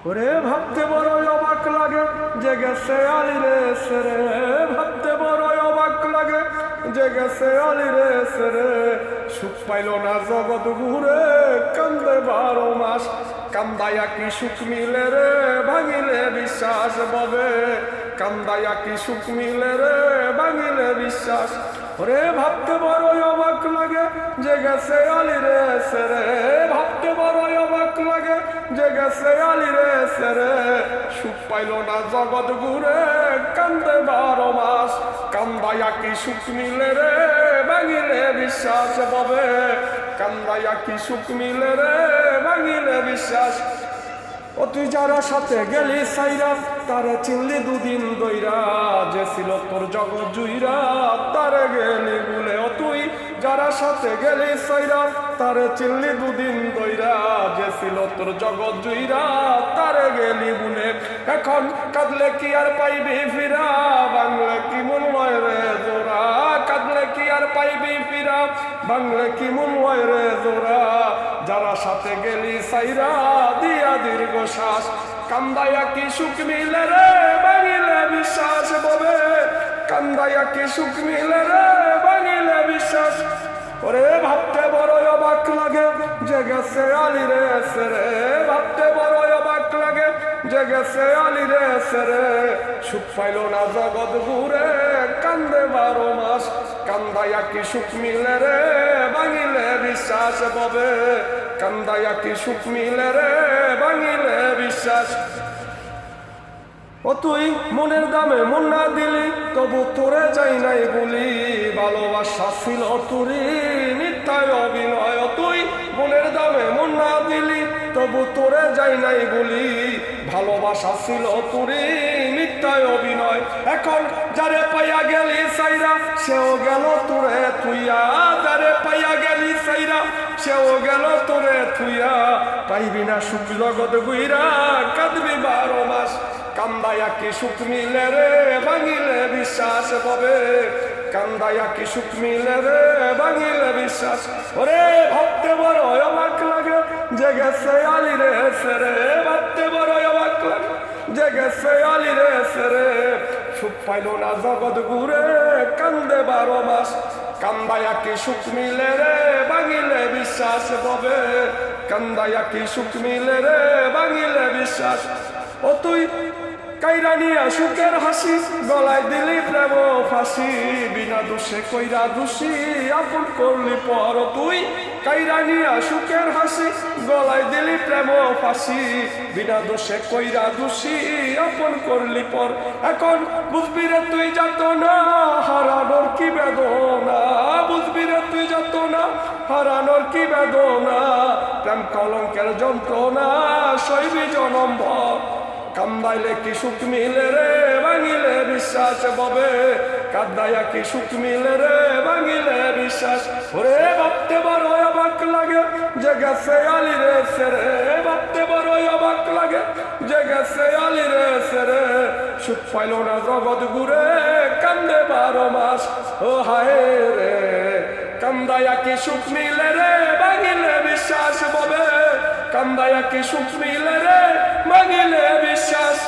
ওরে ভাবতে বড় অবাক লাগে যে গেছে আলিরে সেরে, ভাবতে বড় অবাক লাগে যে গেছে আলিরে সেরে। সুখ পাইল না জগৎ ঘুরে কান্দে 12 মাস, কান্দায়া কি সুখ মিলে রে ভাঙিলে বিশ্বাস ববে, কান্দায়া কি সুখ মিলে রে ভাঙিলে বিশ্বাস। ওরে ভাবতে বড় অবাক লাগে যে গেছে আলিরে সেরে, ভাবতে বড় অবাক লাগে যে গেছে আলিরে সেরে। সুখ পাইল না জগৎ ঘুরে কান্দে 12 মাস, কান্দায়া কি সুখ মিলে রে ভাঙিলে বিশ্বাস ববে, কান্দায়া কি সুখ মিলে রে ভাঙিলে বিশ্বাস। ও তুই যারা সাথে গেলি সাইরা তারে চিনলি দুদিন দইরা, যে ছিল তোর জগৎ জুইরা তারে গেলি ভুলে। ও তুই যারা সাথে গেলি সাইরা তারে চিনলি দুদিন দইরা, যে ছিল তোর জগৎ জুইরা তারে গেলি ভুলে। এখন কাঁদলে কি আর পাইবি ফিরা, বাংলা কি মন লয় রে জোড়া, কাঁদলে কি আর পাইবি ফিরা, বাংলা কি মন লয় রে জোড়া। যারা সাথে গেলি সাইরা দিয়া দীর্ঘ শ্বাস, কান্দায়া কি সুখ মিলে রে ভাঙিলে বিশ্বাস ববে, কান্দায়া কি সুখ মিলে রে ভাঙিলে বিশ্বাস। ওরে ভাবতে বড় অবাক লাগে যে গেছে আলিরে সেরে, ভাবতে বড় অবাক লাগে যে গেছে আলিরে সেরে। সুখ পাইল না জগৎ ঘুরে কান্দে 12 মাস, কান্দায়া কি সুখ মিলে রে ভাঙিলে বিশ্বাস ববে, কান্দায়া কি সুখ মিলে রে ভাঙিলে বিশ্বাস। ও তুই মনের দামে মন না দিলি তবু তোরে যাই নাই বলি, ভালোবাসা ছিল তোরই মিথ্যায় অভিনয়। ও তুই মনের দামে মন না দিলি তবু তোরে যাই নাই বলি, ভালোবাসা ছিল তোরই মিথ্যায় অভিনয়। এখন যারে পাইয়া গেলি সাইরা সেও গেল তোরে থুইয়া, যারে পাইয়া গেলি সাইরা সেও গেল তোরে থুইয়া। পাইবি না সুখ জগৎ গুইরা কাঁদবি 12 মাস, কান্দায়া কি সুখ মিলে রে ভাঙিলে বিশ্বাস ববে, কান্দায়া কি সুখ মিলে রে ভাঙিলে বিশ্বাস। ওরে ভাবতে বড় অবাক লাগে যে গেছে আলিরে সেরে, ভাবতে বড় অবাক লাগে যে গেছে আলিরে সেরে। সুখ পাইল না জগৎ ঘুরে কান্দে 12 মাস, কান্দায়া কি সুখ মিলে রে ভাঙিলে বিশ্বাস ববে, কান্দায়া কি সুখ মিলে রে ভাঙিলে বিশ্বাস। ও তুই কাইরানিয়া সুখের হাসি গলায় দিলি প্রেম ফাঁসি, বিনা দোষে কইরা দোষী আপন করলি পর। তুই কাইরানিয়া সুখের হাসি গলায় দিলি প্রেম ফাঁসি, বিনা দোষে কইরা দোষী আপন করলি পর। এখন বুঝবি রে তুই যাত না হারানোর কি বেদনা, বুঝবি রে তুই যাত না হারানোর কি বেদনা। প্রেম কলঙ্কের যন্ত্রণা সইবি জনম ভর, কান্দাইলে কি সুখ মিলে রে ভাঙিলে বিশ্বাস ববে, কান্দায়া কি সুখ মিলে রে ভাঙিলে বিশ্বাস। ওরে ভাবতে বড় অবাক লাগে যে গেছে আলিরে সেরে, ভাবতে বড় অবাক লাগে যে গেছে আলিরে সেরে। সুখ পাইল না জগৎ ঘুরে কান্দে 12 মাস, ও হায় রে কান্দায়া কি সুখ মিলে রে ভাঙিলে বিশ্বাস ববে, কান্দায়া কি সুখ মিলে রে ভাঙিলে বিশ্বাস।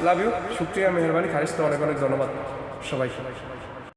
লাভ ইউ, শুক্রিয়া, মেহরবানি, খারিজ তো অনেক অনেক ধন্যবাদ সবাই।